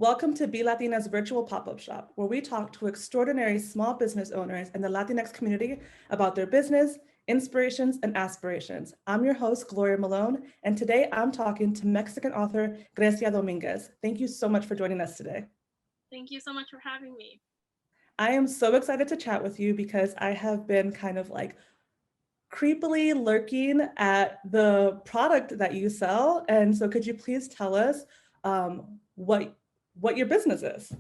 Welcome to Be Latina's virtual pop-up shop, where we talk to extraordinary small business owners in the Latinx community about their business, inspirations, and aspirations. I'm your host, Gloria Malone, and today I'm talking to Mexican author Grecia Dominguez. Thank you so much for joining us today. Thank you so much for having me. I am so excited to chat with you because I have been kind of like creepily lurking at the product that you sell. And so could you please tell us what your business is?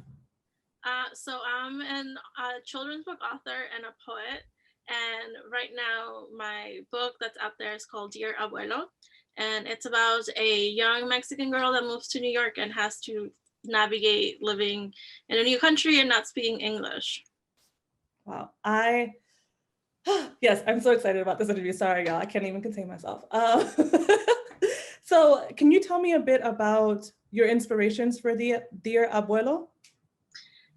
So I'm a children's book author and a poet. And right now, my book that's out there is called Dear Abuelo. And it's about a young Mexican girl that moves to New York and has to navigate living in a new country and not speaking English. Wow. Yes, I'm so excited about this interview. Sorry, y'all. I can't even contain myself. So can you tell me a bit about your inspirations for the Dear Abuelo?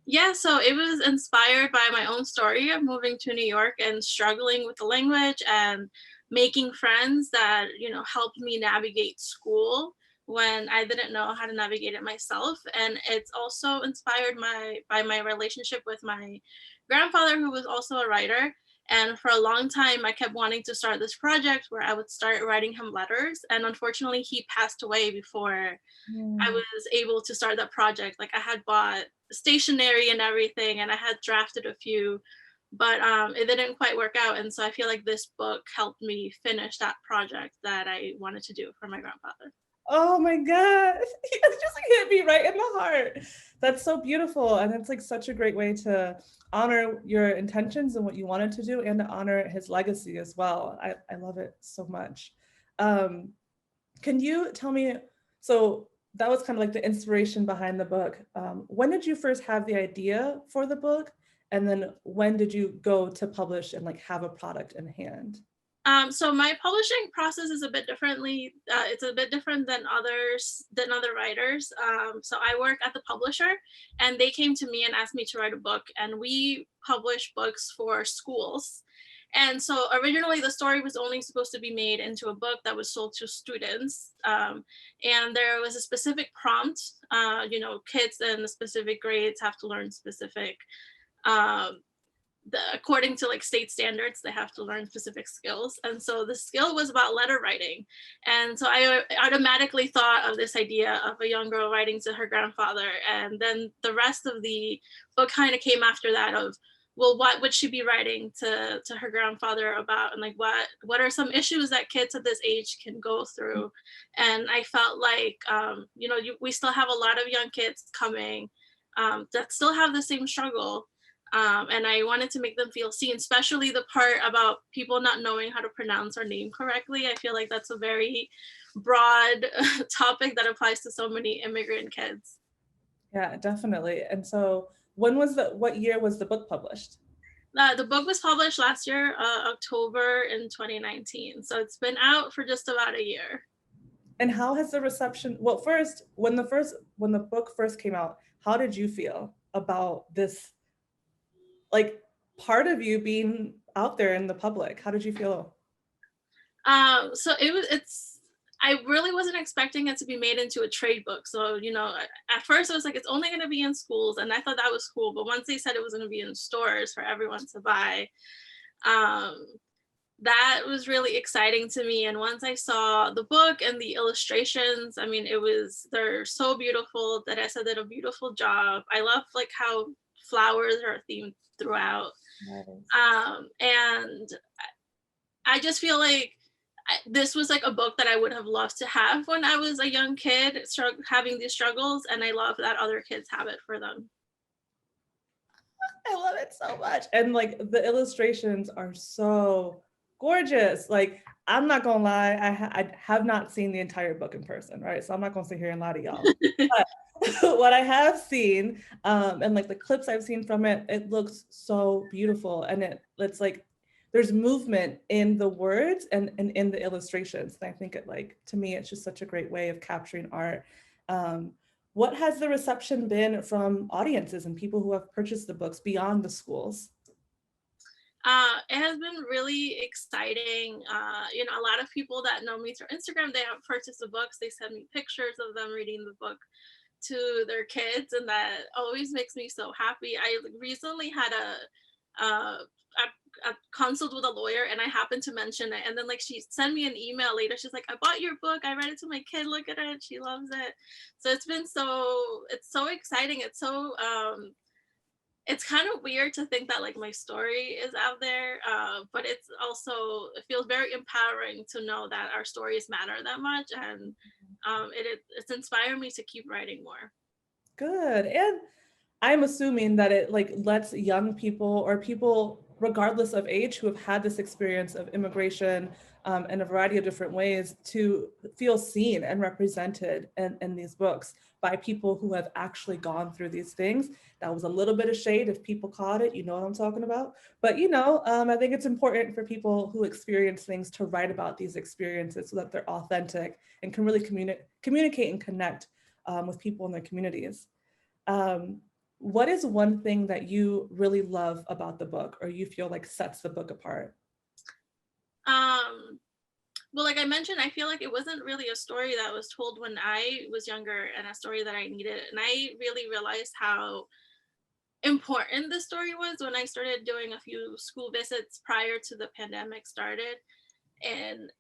Yeah, so it was inspired by my own story of moving to New York and struggling with the language and making friends that, helped me navigate school when I didn't know how to navigate it myself. And it's also inspired by my relationship with my grandfather, who was also a writer. And for a long time, I kept wanting to start this project where I would start writing him letters. And unfortunately, he passed away before I Mm. was able to start that project. Like I had bought stationery and everything, and I had drafted a few, but it didn't quite work out. And so I feel like this book helped me finish that project that I wanted to do for my grandfather. Oh my God. It just like hit me right in the heart. That's so beautiful. And it's like such a great way to honor your intentions and what you wanted to do and to honor his legacy as well. I love it so much. Um, Can you tell me, so that was kind of like the inspiration behind the book. When did you first have the idea for the book? And then when did you go to publish and like have a product in hand? So my publishing process is a bit differently. It's a bit different than other writers. So I work at the publisher, and they came to me and asked me to write a book, and we publish books for schools. And so originally the story was only supposed to be made into a book that was sold to students. And there was a specific prompt. Kids in the specific grades have to learn specific um, according to like state standards, they have to learn specific skills. And so the skill was about letter writing. And so I automatically thought of this idea of a young girl writing to her grandfather. And then the rest of the book kind of came after that of, well, what would she be writing to her grandfather about, and like what are some issues that kids at this age can go through. And I felt like we still have a lot of young kids coming that still have the same struggle, and I wanted to make them feel seen, especially the part about people not knowing how to pronounce our name correctly. I feel like that's a very broad topic that applies to so many immigrant kids. Yeah, definitely. And so what year was the book published? The book was published last year, October in 2019. So it's been out for just about a year. And how has the reception, well, when the book first came out, how did you feel about this like part of you being out there in the public? How did you feel? So I really wasn't expecting it to be made into a trade book. So, at first I was like, it's only going to be in schools. And I thought that was cool. But once they said it was going to be in stores for everyone to buy, um, that was really exciting to me. And once I saw the book and the illustrations, I mean, they're so beautiful. Teresa did a beautiful job. I love like how flowers are themed throughout. Nice. And I just feel like this was like a book that I would have loved to have when I was a young kid, having these struggles, and I love that other kids have it for them. I love it so much. And like the illustrations are so gorgeous. Like I'm not gonna lie, I have not seen the entire book in person, right? So I'm not gonna sit here and lie to y'all. But what I have seen, and like the clips I've seen from it, it looks so beautiful. And it's like there's movement in the words and in the illustrations. And I think it like to me, it's just such a great way of capturing art. Um, what has the reception been from audiences and people who have purchased the books beyond the schools? It has been really exciting. A lot of people that know me through Instagram, they have purchased the books. They send me pictures of them reading the book. to their kids, and that always makes me so happy. I recently had a consult with a lawyer, and I happened to mention it, and then like she sent me an email later. She's like, I bought your book, I read it to my kid, look at it, she loves it. So it's so exciting. It's kind of weird to think that like my story is out there, but it feels very empowering to know that our stories matter that much, and it's inspired me to keep writing more. Good. And I'm assuming that it like lets young people or people regardless of age who have had this experience of immigration in a variety of different ways to feel seen and represented in these books by people who have actually gone through these things. That was a little bit of shade if people caught it, you know what I'm talking about. But I think it's important for people who experience things to write about these experiences so that they're authentic and can really communicate and connect with people in their communities. What is one thing that you really love about the book or you feel like sets the book apart? Well, like I mentioned, I feel like it wasn't really a story that was told when I was younger and a story that I needed. And I really realized how important the story was when I started doing a few school visits prior to the pandemic started. And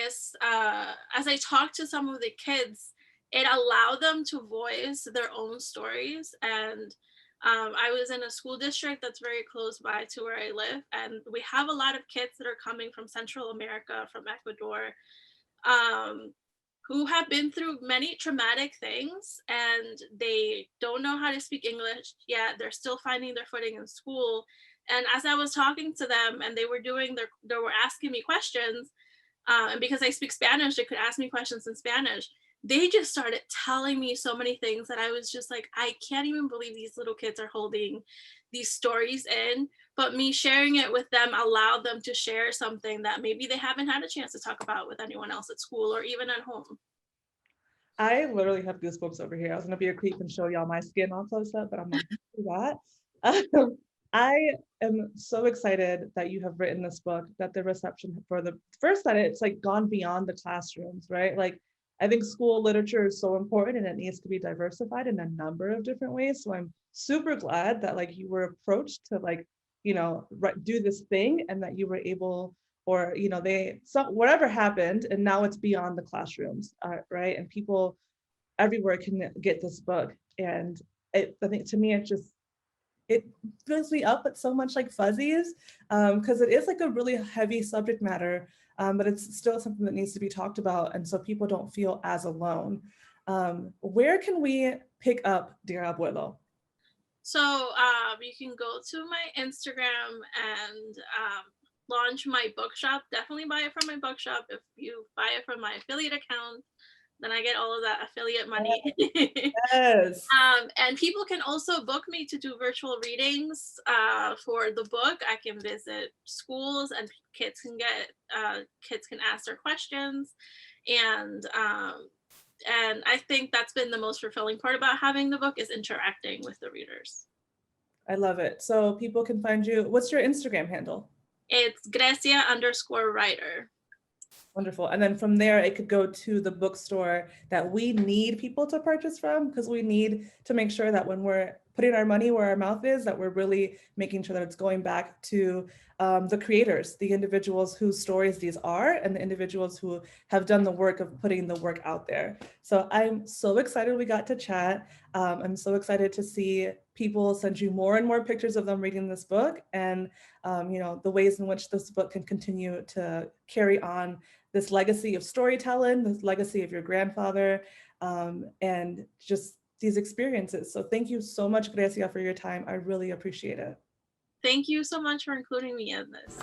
as I talked to some of the kids, it allowed them to voice their own stories. And I was in a school district that's very close by to where I live, and we have a lot of kids that are coming from Central America, from Ecuador, who have been through many traumatic things, and they don't know how to speak English yet. They're still finding their footing in school. And as I was talking to them, and they were asking me questions, and because I speak Spanish, they could ask me questions in Spanish. They just started telling me so many things that I was just like, I can't even believe these little kids are holding these stories in. But me sharing it with them allowed them to share something that maybe they haven't had a chance to talk about with anyone else at school or even at home. I literally have goosebumps over here. I was gonna be a creep and show y'all my skin all close up, but I'm not gonna do that. I am so excited that you have written this book, that the reception for that it's like gone beyond the classrooms, right? Like I think school literature is so important and it needs to be diversified in a number of different ways. So I'm super glad that like you were approached to like, do this thing and that you were able, or, whatever happened, and now it's beyond the classrooms, right? And people everywhere can get this book. And I think to me, it fills me up with so much like fuzzies, because it is like a really heavy subject matter. But it's still something that needs to be talked about, and so people don't feel as alone. Where can we pick up Dear Abuelo? So you can go to my Instagram and launch my bookshop. Definitely buy it from my bookshop. If you buy it from my affiliate account, then I get all of that affiliate money. Yes. And people can also book me to do virtual readings for the book. I can visit schools, and kids can ask their questions, and I think that's been the most fulfilling part about having the book, is interacting with the readers. I love it. So people can find you. What's your Instagram handle? It's Grecia_writer. Wonderful. And then from there, it could go to the bookstore that we need people to purchase from, because we need to make sure that when we're putting our money where our mouth is, that we're really making sure that it's going back to the creators, the individuals whose stories these are, and the individuals who have done the work of putting the work out there. So I'm so excited we got to chat. I'm so excited to see people send you more and more pictures of them reading this book, and the ways in which this book can continue to carry on this legacy of storytelling, this legacy of your grandfather, and just these experiences. So thank you so much, Grecia, for your time. I really appreciate it. Thank you so much for including me in this.